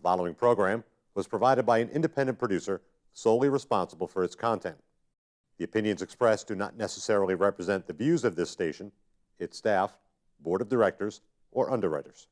following program was provided by an independent producer solely responsible for its content. The opinions expressed do not necessarily represent the views of this station, its staff, board of directors, or underwriters.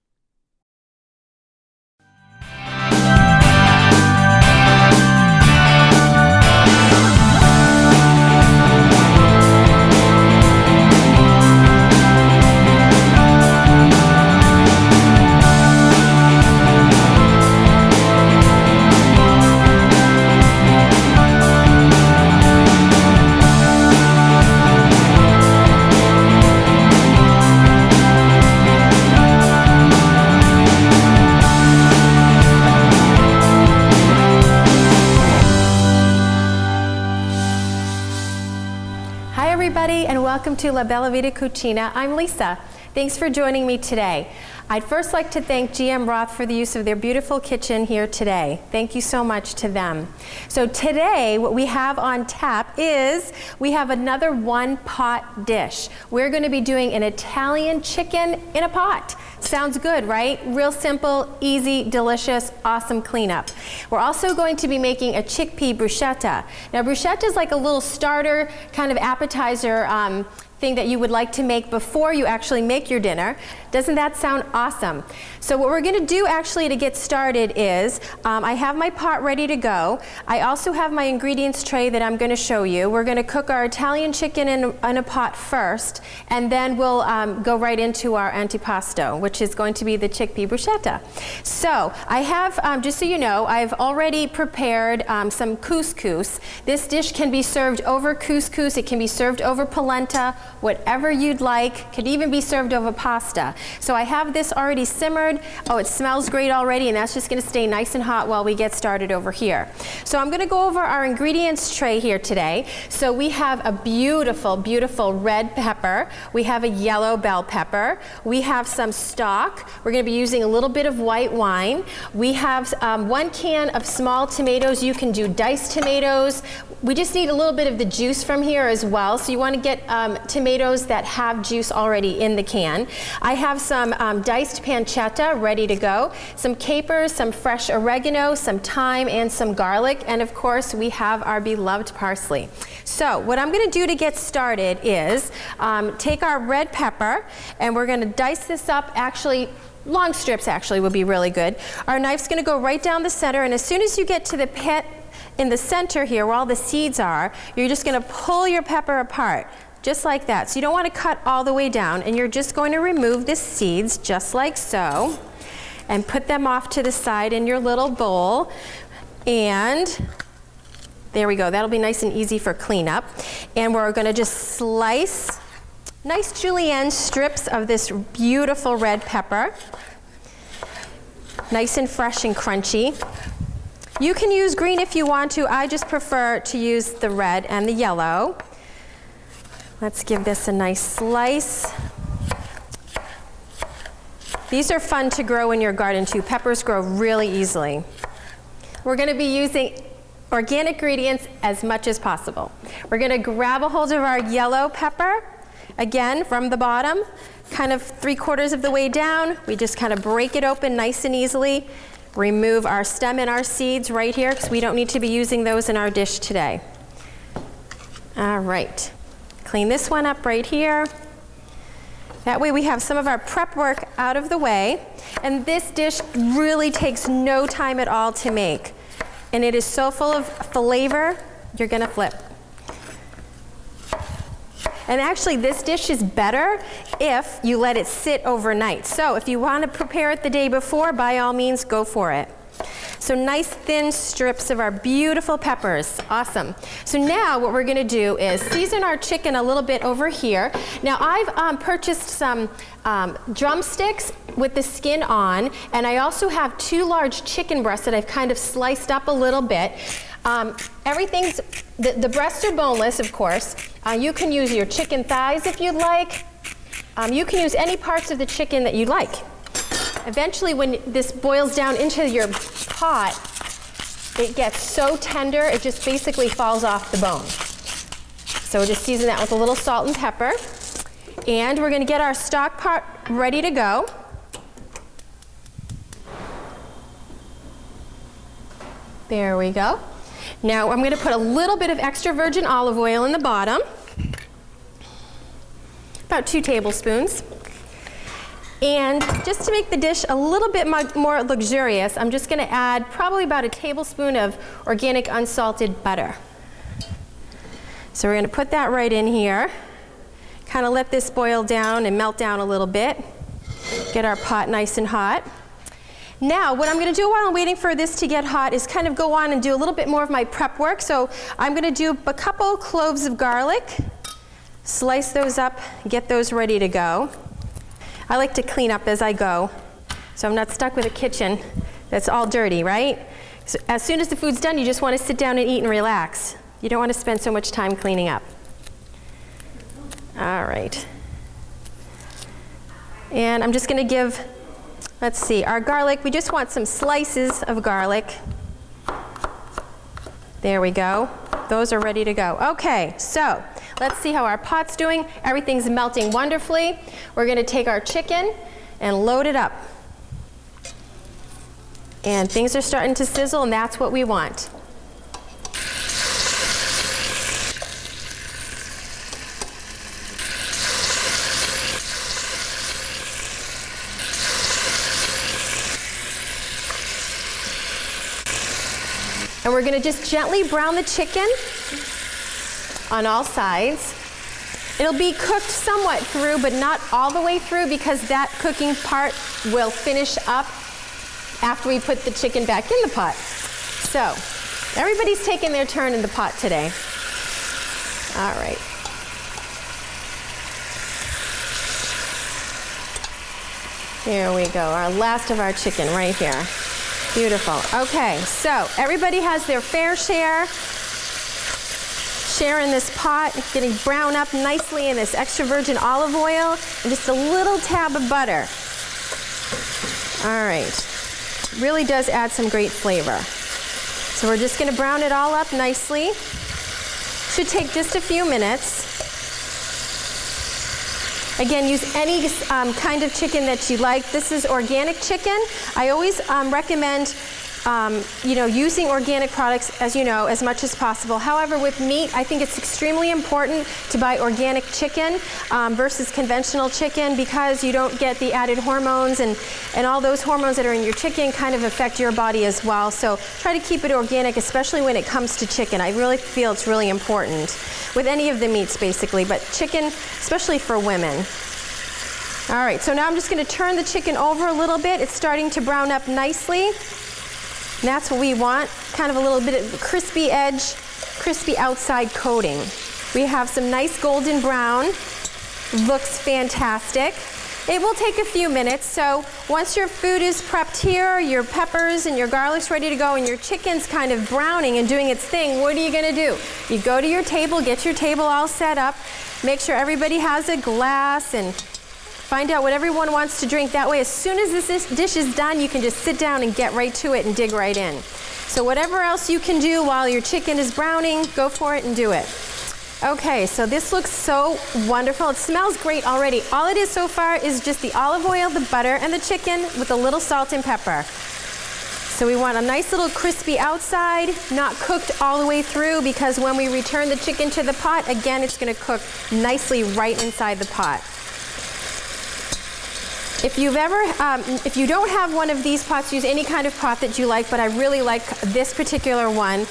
And welcome to La Bella Vita Cucina. I'm Lisa. Thanks for joining me today. I'd first like to thank GM Roth for the use of their beautiful kitchen here today. Thank you so much to them. So today, what we have on tap is we have another one-pot dish. We're going to be doing an Italian chicken in a pot. Sounds good, right? Real simple, easy, delicious, awesome cleanup. We're also going to be making a chickpea bruschetta. Now, bruschetta is like a little starter kind of appetizer thing that you would like to make before you actually make your dinner. Doesn't that sound awesome? So what we're going to do actually to get started is I have my pot ready to go. I also have my ingredients tray that I'm going to show you. We're going to cook our Italian chicken in a pot first, and then we'll go right into our antipasto, which is going to be the chickpea bruschetta. So I have, just so you know, I've already prepared some couscous. This dish can be served over couscous. It can be served over polenta, whatever you'd like. Could even be served over pasta. So I have this already simmered. Oh, it smells great already, and that's just going to stay nice and hot while we get started over here. So I'm going to go over our ingredients tray here today. So we have a beautiful, beautiful red pepper. We have a yellow bell pepper. We have some stock. We're going to be using a little bit of white wine. We have 1 can of small tomatoes. You can do diced tomatoes. We just need a little bit of the juice from here as well. So you want to get tomatoes that have juice already in the can. I have some diced pancetta ready to go, some capers, some fresh oregano, some thyme, and some garlic, and of course we have our beloved parsley. So what I'm going to do to get started is take our red pepper, and we're going to dice this up. Actually, long strips actually would be really good. Our knife's going to go right down the center, and as soon as you get to the pit in the center here where all the seeds are, you're just going to pull your pepper apart. Just like that. So you don't want to cut all the way down, and you're just going to remove the seeds just like so and put them off to the side in your little bowl. And there we go. That'll be nice and easy for cleanup. And we're going to just slice nice julienne strips of this beautiful red pepper. Nice and fresh and crunchy. You can use green if you want to. I just prefer to use the red and the yellow. Let's give this a nice slice. These are fun to grow in your garden too. Peppers grow really easily. We're going to be using organic ingredients as much as possible. We're going to grab a hold of our yellow pepper, again from the bottom, kind of 3/4 of the way down. We just kind of break it open nice and easily. Remove our stem and our seeds right here because we don't need to be using those in our dish today. All right. Clean this one up right here. That way we have some of our prep work out of the way. And this dish really takes no time at all to make. And it is so full of flavor, you're going to flip. And actually, this dish is better if you let it sit overnight. So if you want to prepare it the day before, by all means, go for it. So nice thin strips of our beautiful peppers. Awesome. So now what we're going to do is season our chicken a little bit over here. Now I've purchased some drumsticks with the skin on, and I also have 2 large chicken breasts that I've kind of sliced up a little bit. The breasts are boneless, of course. You can use your chicken thighs if you'd like. You can use any parts of the chicken that you like. Eventually, when this boils down into your pot, it gets so tender, it just basically falls off the bone. So we'll just season that with a little salt and pepper. And we're going to get our stock pot ready to go. There we go. Now I'm going to put a little bit of extra virgin olive oil in the bottom, about 2 tablespoons. And just to make the dish a little bit more luxurious, I'm just going to add probably about a tablespoon of organic unsalted butter. So we're going to put that right in here, kind of let this boil down and melt down a little bit, get our pot nice and hot. Now, what I'm going to do while I'm waiting for this to get hot is kind of go on and do a little bit more of my prep work. So I'm going to do a couple cloves of garlic, slice those up, get those ready to go. I like to clean up as I go, so I'm not stuck with a kitchen that's all dirty, right? So as soon as the food's done, you just want to sit down and eat and relax. You don't want to spend so much time cleaning up. All right. And I'm just going to give, let's see, our garlic, we just want some slices of garlic. There we go. Those are ready to go. Okay, so let's see how our pot's doing. Everything's melting wonderfully. We're going to take our chicken and load it up. And things are starting to sizzle, and that's what we want. And we're going to just gently brown the chicken on all sides. It'll be cooked somewhat through, but not all the way through, because that cooking part will finish up after we put the chicken back in the pot. So, everybody's taking their turn in the pot today. All right. Here we go, our last of our chicken right here. Beautiful. Okay, so everybody has their fair share in this pot, getting brown up nicely in this extra virgin olive oil and just a little tab of butter. All right. Really does add some great flavor. So we're just going to brown it all up nicely. Should take just a few minutes. Again, use any kind of chicken that you like. This is organic chicken. I always recommend using organic products, as you know, as much as possible. However, with meat, I think it's extremely important to buy organic chicken versus conventional chicken, because you don't get the added hormones, and all those hormones that are in your chicken kind of affect your body as well. So try to keep it organic, especially when it comes to chicken. I really feel it's really important with any of the meats, basically, but chicken, especially for women. All right, so now I'm just going to turn the chicken over a little bit. It's starting to brown up nicely. And that's what we want, kind of a little bit of crispy edge, crispy outside coating. We have some nice golden brown. Looks fantastic. It will take a few minutes, so once your food is prepped here, your peppers and your garlic's ready to go, and your chicken's kind of browning and doing its thing, what are you going to do? You go to your table, get your table all set up, make sure everybody has a glass, and find out what everyone wants to drink. That way, as soon as this dish is done, you can just sit down and get right to it and dig right in. So whatever else you can do while your chicken is browning, go for it and do it. Okay, so this looks so wonderful. It smells great already. All it is so far is just the olive oil, the butter, and the chicken with a little salt and pepper. So we want a nice little crispy outside, not cooked all the way through, because when we return the chicken to the pot, again, it's going to cook nicely right inside the pot. If you don't have one of these pots, use any kind of pot that you like, but I really like this particular one.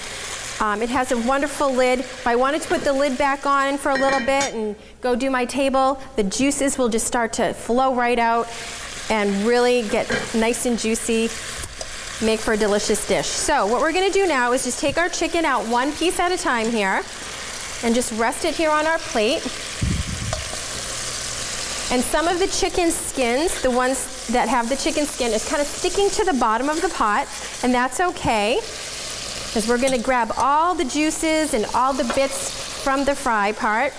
It has a wonderful lid. If I wanted to put the lid back on for a little bit and go do my table, the juices will just start to flow right out and really get nice and juicy, make for a delicious dish. So what we're going to do now is just take our chicken out one piece at a time here and just rest it here on our plate. And some of the chicken skins, the ones that have the chicken skin, is kind of sticking to the bottom of the pot, and that's okay, because we're going to grab all the juices and all the bits from the fry part,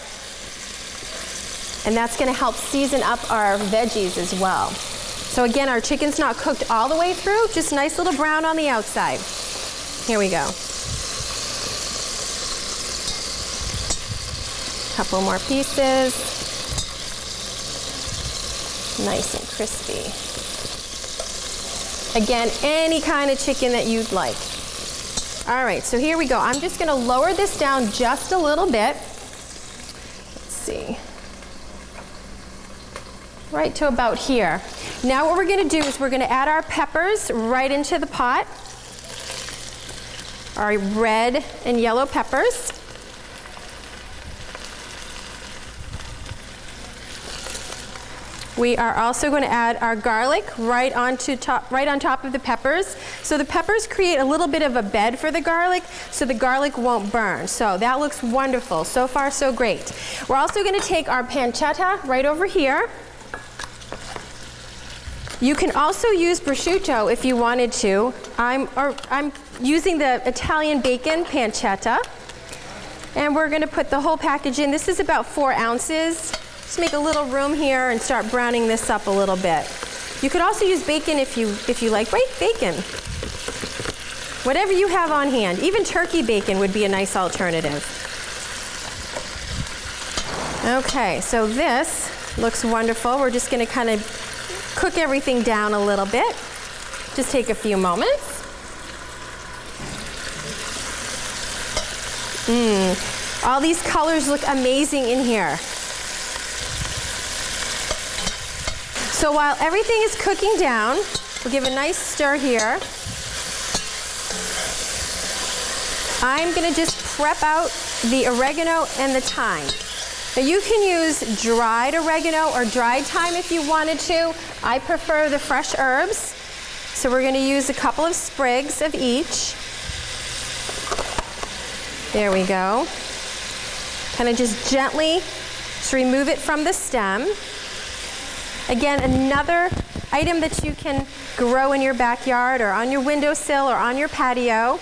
and that's going to help season up our veggies as well. So again, our chicken's not cooked all the way through, just nice little brown on the outside. Here we go. Couple more pieces. Nice and crispy. Again, any kind of chicken that you'd like. All right, so here we go. I'm just gonna lower this down just a little bit. Let's see. Right to about here. Now what we're gonna do is we're gonna add our peppers right into the pot. Our red and yellow peppers. We are also going to add our garlic right on top of the peppers. So the peppers create a little bit of a bed for the garlic, so the garlic won't burn. So that looks wonderful. So far, so great. We're also going to take our pancetta right over here. You can also use prosciutto if you wanted to. I'm using the Italian bacon pancetta. And we're going to put the whole package in. This is about 4 ounces. Just make a little room here and start browning this up a little bit. You could also use bacon if you like bacon. Whatever you have on hand. Even turkey bacon would be a nice alternative. Okay, so this looks wonderful. We're just going to kind of cook everything down a little bit. Just take a few moments. All these colors look amazing in here. So while everything is cooking down, we'll give a nice stir here. I'm going to just prep out the oregano and the thyme. Now you can use dried oregano or dried thyme if you wanted to. I prefer the fresh herbs. So we're going to use a couple of sprigs of each. There we go. Kind of just gently just remove it from the stem. Again, another item that you can grow in your backyard or on your windowsill or on your patio.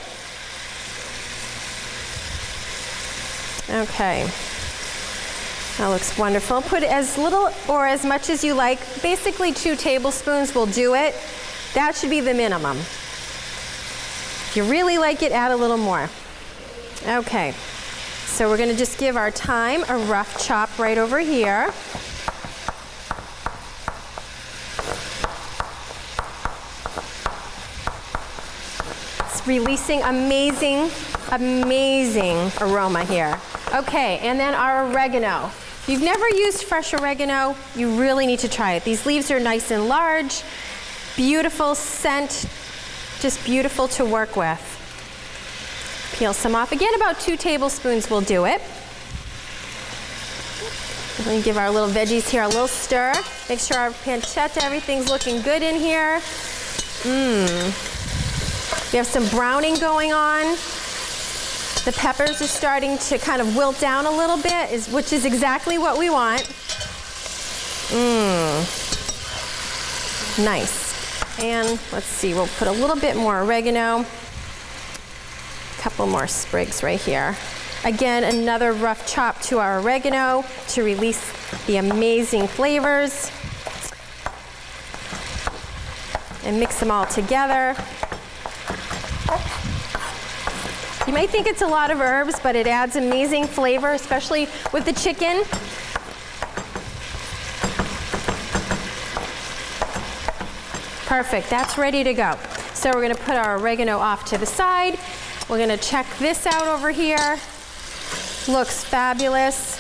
Okay. That looks wonderful. Put as little or as much as you like. Basically 2 tablespoons will do it. That should be the minimum. If you really like it, add a little more. Okay. So we're going to just give our thyme a rough chop right over here. It's releasing amazing, amazing aroma here. Okay, and then our oregano. If you've never used fresh oregano, you really need to try it. These leaves are nice and large, beautiful scent, just beautiful to work with. Peel some off. Again, about 2 tablespoons will do it. Let me give our little veggies here a little stir. Make sure our pancetta, everything's looking good in here. We have some browning going on. The peppers are starting to kind of wilt down a little bit, which is exactly what we want. Nice. And let's see, we'll put a little bit more oregano. A couple more sprigs right here. Again, another rough chop to our oregano to release the amazing flavors. And mix them all together. You might think it's a lot of herbs, but it adds amazing flavor, especially with the chicken. Perfect, that's ready to go. So we're gonna put our oregano off to the side. We're gonna check this out over here. Looks fabulous.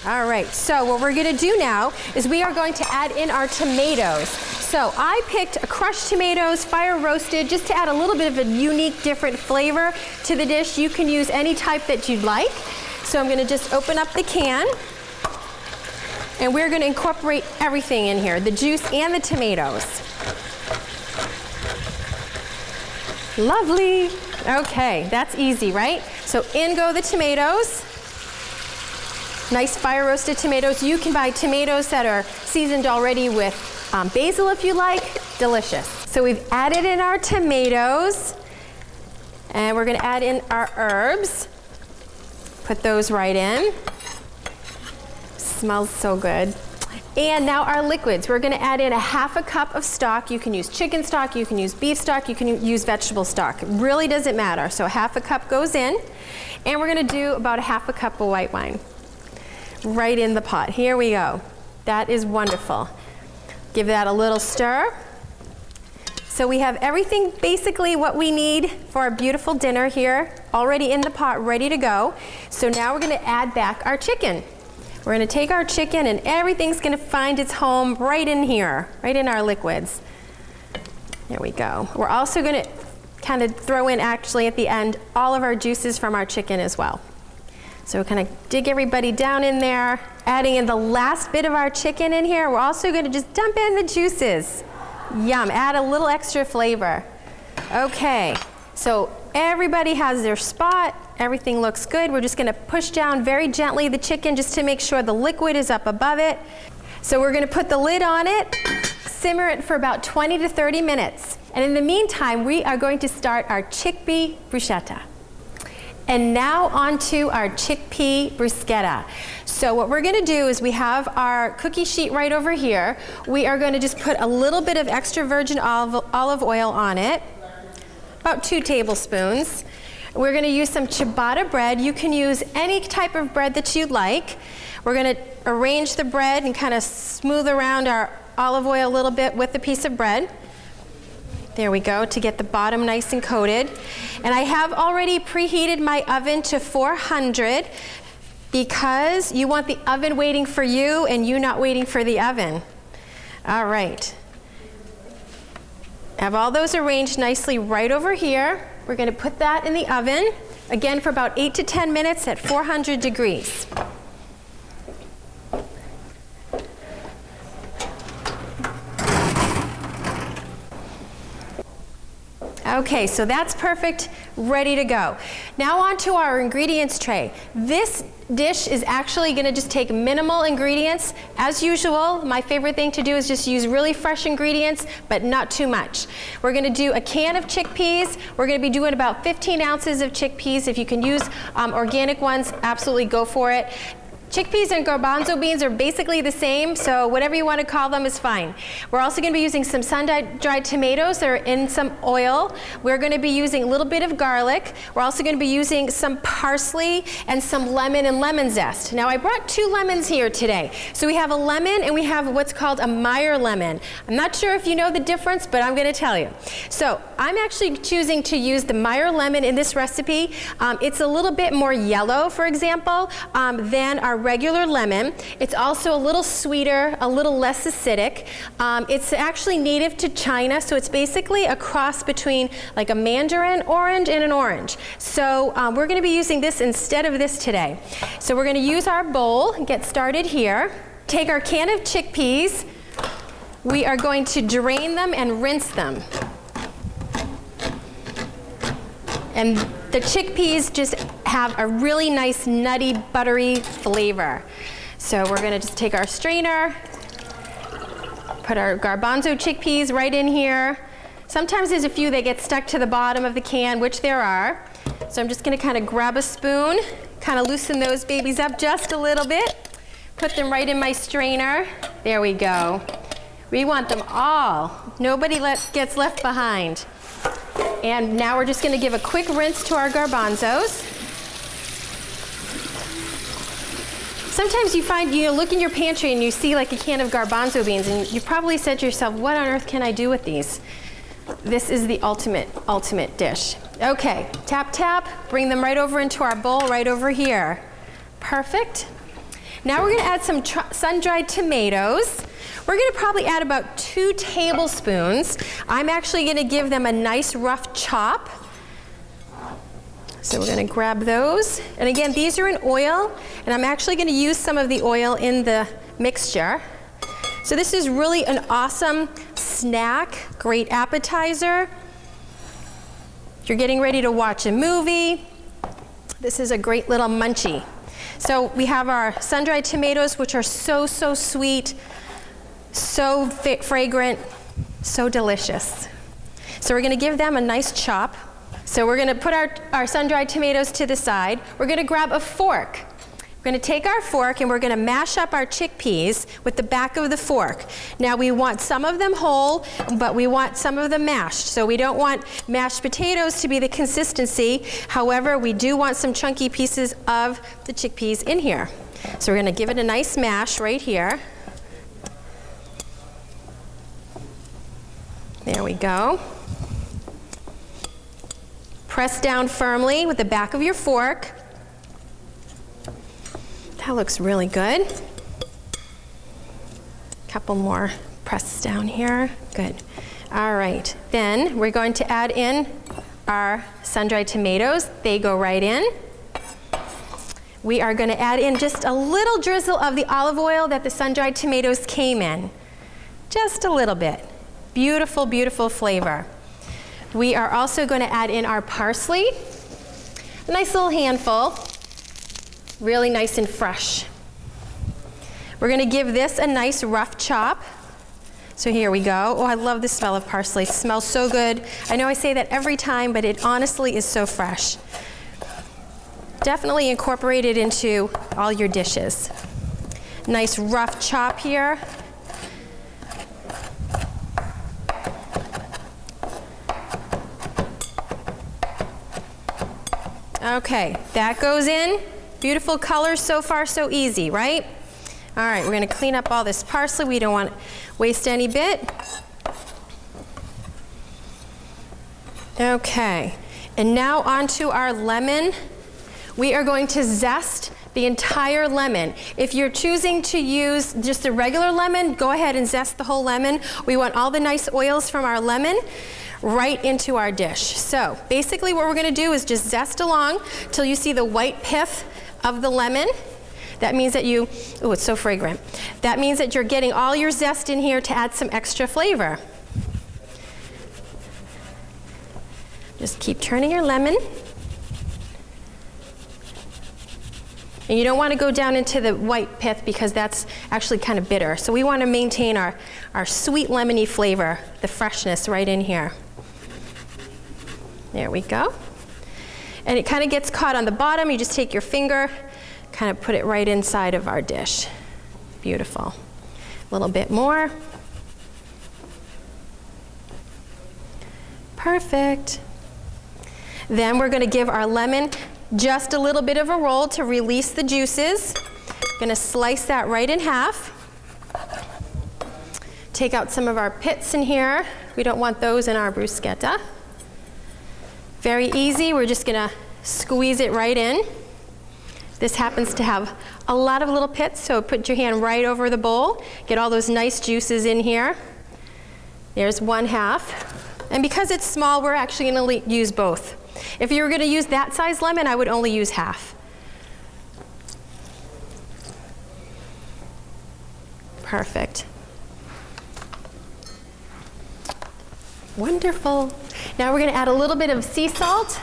All right, so what we're gonna do now is we are going to add in our tomatoes. So I picked crushed tomatoes, fire roasted, just to add a little bit of a unique, different flavor to the dish. You can use any type that you'd like. So I'm gonna just open up the can. And we're gonna incorporate everything in here, the juice and the tomatoes. Lovely. Okay, that's easy, right? So in go the tomatoes. Nice fire roasted tomatoes. You can buy tomatoes that are seasoned already with basil if you like. Delicious. So we've added in our tomatoes, and we're gonna add in our herbs. Put those right in. Smells so good. And now our liquids. We're gonna add in a 1/2 cup of stock. You can use chicken stock, you can use beef stock, you can use vegetable stock. It really doesn't matter. So 1/2 cup goes in, and we're gonna do about 1/2 cup of white wine. Right in the pot. Here we go. That is wonderful. Give that a little stir. So we have everything, basically what we need for our beautiful dinner here, already in the pot, ready to go. So now we're going to add back our chicken. We're going to take our chicken and everything's going to find its home right in here, right in our liquids. There we go. We're also going to kind of throw in, actually, at the end, all of our juices from our chicken as well. So kind of dig everybody down in there, adding in the last bit of our chicken in here. We're also going to just dump in the juices. Yum, add a little extra flavor. Okay, so everybody has their spot. Everything looks good. We're just going to push down very gently the chicken just to make sure the liquid is up above it. So we're going to put the lid on it, simmer it for about 20 to 30 minutes. And in the meantime, we are going to start our chickpea bruschetta. And now on to our chickpea bruschetta. So what we're going to do is we have our cookie sheet right over here. We are going to just put a little bit of extra virgin olive oil on it, about 2 tablespoons. We're going to use some ciabatta bread. You can use any type of bread that you'd like. We're going to arrange the bread and kind of smooth around our olive oil a little bit with the piece of bread. There we go, to get the bottom nice and coated. And I have already preheated my oven to 400 because you want the oven waiting for you and you not waiting for the oven. All right. Have all those arranged nicely right over here. We're going to put that in the oven, again for about 8 to 10 minutes at 400 degrees. Okay, so that's perfect, ready to go. Now on to our ingredients tray. This dish is actually going to just take minimal ingredients. As usual, my favorite thing to do is just use really fresh ingredients, but not too much. We're going to do a can of chickpeas. We're going to be doing about 15 ounces of chickpeas. If you can use organic ones, absolutely go for it. Chickpeas and garbanzo beans are basically the same, so whatever you want to call them is fine. We're also going to be using some sun-dried tomatoes that are in some oil. We're going to be using a little bit of garlic. We're also going to be using some parsley and some lemon and lemon zest. Now I brought 2 lemons here today. So we have a lemon and we have what's called a Meyer lemon. I'm not sure if you know the difference, but I'm going to tell you. So I'm actually choosing to use the Meyer lemon in this recipe. It's a little bit more yellow, for example, than our regular lemon. It's also a little sweeter, a little less acidic. It's actually native to China, so it's basically a cross between like a mandarin orange and an orange. So we're going to be using this instead of this today. So we're going to use our bowl and get started here. Take our can of chickpeas. We are going to drain them and rinse them. And the chickpeas just have a really nice nutty, buttery flavor. So we're going to just take our strainer, put our garbanzo chickpeas right in here. Sometimes there's a few that get stuck to the bottom of the can, which there are. So I'm just going to kind of grab a spoon, kind of loosen those babies up just a little bit, put them right in my strainer. There we go. We want them all. Nobody gets left behind. And now we're just going to give a quick rinse to our garbanzos. Sometimes you find, look in your pantry and you see like a can of garbanzo beans and you probably said to yourself, what on earth can I do with these? This is the ultimate dish. Okay, tap, tap, bring them right over into our bowl right over here. Perfect. Now we're going to add some sun-dried tomatoes. We're going to probably add about 2 tablespoons. I'm actually going to give them a nice rough chop. So we're going to grab those. And again, these are in oil, and I'm actually going to use some of the oil in the mixture. So this is really an awesome snack, great appetizer. If you're getting ready to watch a movie, this is a great little munchie. So we have our sun-dried tomatoes, which are so sweet, so fragrant, so delicious. So we're going to give them a nice chop. So we're going to put our sun-dried tomatoes to the side. We're going to grab a fork. We're going to take our fork and we're going to mash up our chickpeas with the back of the fork. Now we want some of them whole, but we want some of them mashed. So we don't want mashed potatoes to be the consistency. However, we do want some chunky pieces of the chickpeas in here. So we're going to give it a nice mash right here. There we go. Press down firmly with the back of your fork. That looks really good. Couple more press down here. Good. All right. Then we're going to add in our sun-dried tomatoes. They go right in. We are going to add in just a little drizzle of the olive oil that the sun-dried tomatoes came in. Just a little bit. Beautiful, beautiful flavor. We are also going to add in our parsley. A nice little handful. Really nice and fresh. We're going to give this a nice rough chop. So here we go. Oh, I love the smell of parsley. It smells so good. I know I say that every time, but it honestly is so fresh. Definitely incorporate it into all your dishes. Nice rough chop here. Okay, that goes in. Beautiful color, so far so easy, right? All right, we're going to clean up all this parsley. We don't want to waste any bit. Okay, and now onto our lemon. We are going to zest the entire lemon. If you're choosing to use just a regular lemon, go ahead and zest the whole lemon. We want all the nice oils from our lemon right into our dish. So basically what we're going to do is just zest along till you see the white pith of the lemon. That means that you, oh, it's so fragrant. That means that you're getting all your zest in here to add some extra flavor. Just keep turning your lemon. And you don't want to go down into the white pith because that's actually kind of bitter. So we want to maintain our sweet lemony flavor, the freshness right in here. There we go. And it kind of gets caught on the bottom. You just take your finger, kind of put it right inside of our dish. Beautiful. A little bit more. Perfect. Then we're going to give our lemon just a little bit of a roll to release the juices. I'm going to slice that right in half. Take out some of our pits in here. We don't want those in our bruschetta. Very easy. We're just going to squeeze it right in. This happens to have a lot of little pits, so put your hand right over the bowl. Get all those nice juices in here. There's one half. And because it's small, we're actually going to use both. If you were going to use that size lemon, I would only use half. Perfect. Wonderful. Now we're going to add a little bit of sea salt.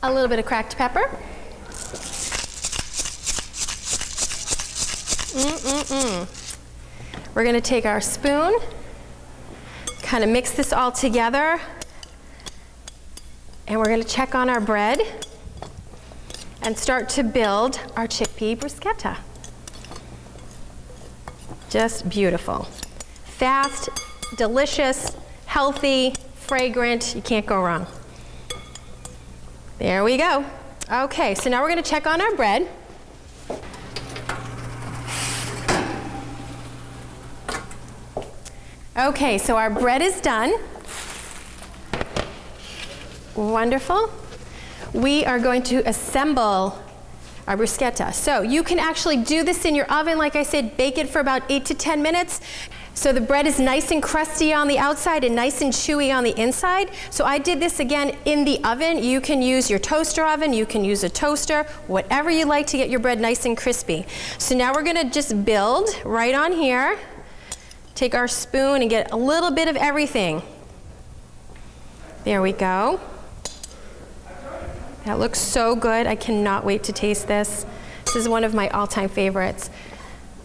A little bit of cracked pepper. We're going to take our spoon, kind of mix this all together, and we're going to check on our bread and start to build our chickpea bruschetta. Just beautiful. Fast, delicious, healthy, fragrant. You can't go wrong. There we go. Okay, so now we're going to check on our bread. Okay, so our bread is done. Wonderful. We are going to assemble our bruschetta. So you can actually do this in your oven. Like I said, bake it for about 8 to 10 minutes. So the bread is nice and crusty on the outside and nice and chewy on the inside. So I did this again in the oven. You can use your toaster oven, you can use a toaster, whatever you like to get your bread nice and crispy. So now we're going to just build right on here. Take our spoon and get a little bit of everything. There we go. That looks so good. I cannot wait to taste this. This is one of my all-time favorites.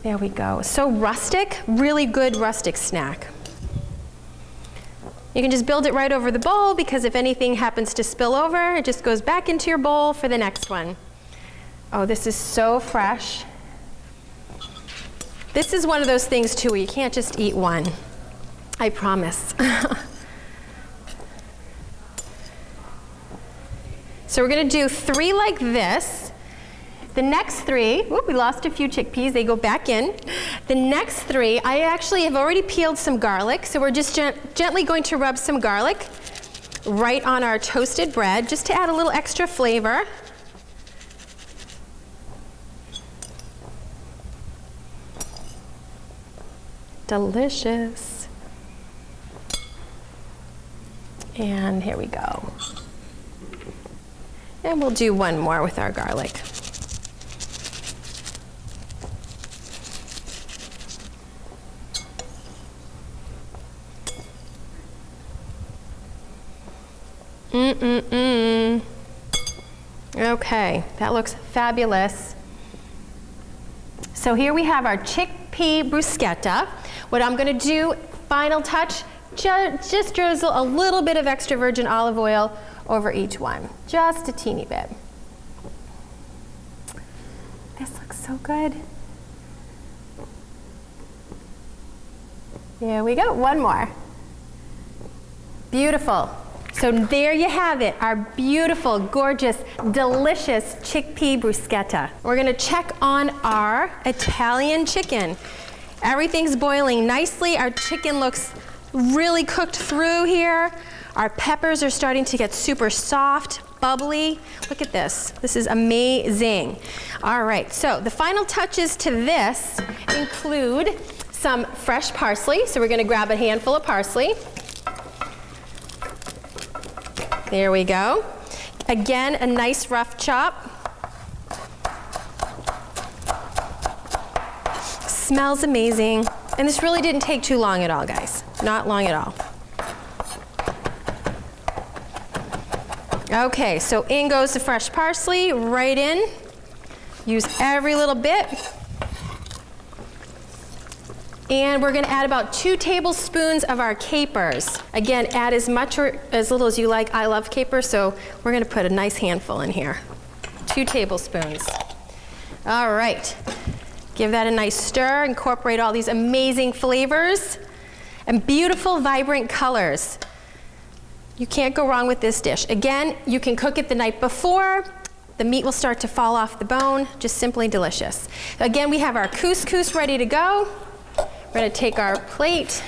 There we go. So rustic, really good rustic snack. You can just build it right over the bowl because if anything happens to spill over, it just goes back into your bowl for the next one. Oh, this is so fresh. This is one of those things too where you can't just eat one. I promise. So we're going to do 3 like this. The next three, whoop, we lost a few chickpeas, they go back in. The next three, I actually have already peeled some garlic, so we're just gently going to rub some garlic right on our toasted bread, just to add a little extra flavor. Delicious. And here we go. And we'll do one more with our garlic. Okay, that looks fabulous. So here we have our chickpea bruschetta. What I'm going to do, final touch, just drizzle a little bit of extra virgin olive oil over each one, just a teeny bit. This looks so good. There we go, one more. Beautiful. So there you have it, our beautiful, gorgeous, delicious chickpea bruschetta. We're gonna check on our Italian chicken. Everything's boiling nicely. Our chicken looks really cooked through here. Our peppers are starting to get super soft, bubbly. Look at this. This is amazing. All right, so the final touches to this include some fresh parsley. So we're gonna grab a handful of parsley. There we go. Again, a nice rough chop. Smells amazing. And this really didn't take too long at all, guys. Not long at all. Okay, so in goes the fresh parsley, right in. Use every little bit. And we're gonna add about 2 tablespoons of our capers. Again, add as much or as little as you like. I love capers, so we're gonna put a nice handful in here. 2 tablespoons. All right, give that a nice stir, incorporate all these amazing flavors and beautiful, vibrant colors. You can't go wrong with this dish. Again, you can cook it the night before. The meat will start to fall off the bone, just simply delicious. Again, we have our couscous ready to go. We're gonna take our plate.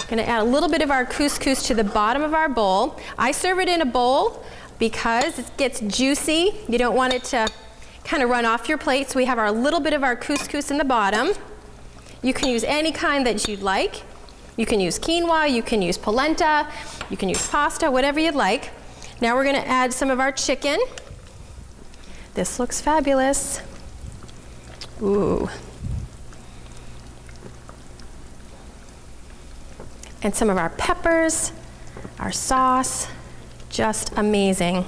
Gonna add a little bit of our couscous to the bottom of our bowl. I serve it in a bowl because it gets juicy. You don't want it to kind of run off your plate, so we have our little bit of our couscous in the bottom. You can use any kind that you'd like. You can use quinoa, you can use polenta, you can use pasta, whatever you'd like. Now we're gonna add some of our chicken. This looks fabulous. Ooh. And some of our peppers, our sauce, just amazing.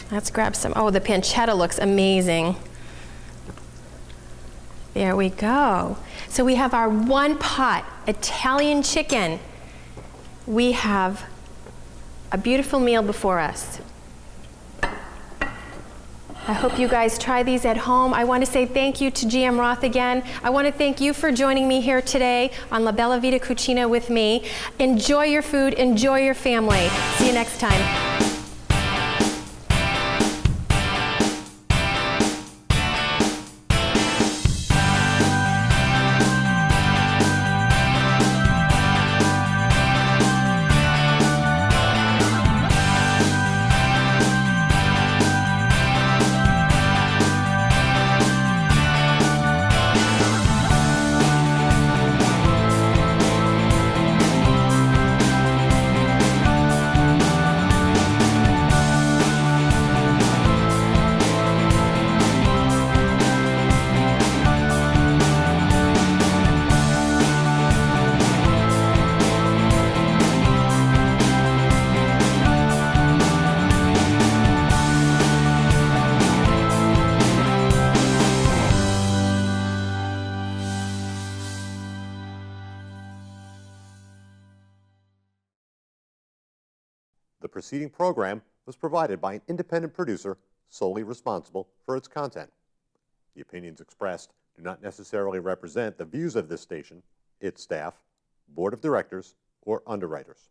Let's grab some. Oh, the pancetta looks amazing. There we go. So we have our one pot Italian chicken. We have a beautiful meal before us. I hope you guys try these at home. I want to say thank you to GM Roth again. I want to thank you for joining me here today on La Bella Vita Cucina with me. Enjoy your food, enjoy your family. See you next time. The preceding program was provided by an independent producer solely responsible for its content. The opinions expressed do not necessarily represent the views of this station, its staff, board of directors, or underwriters.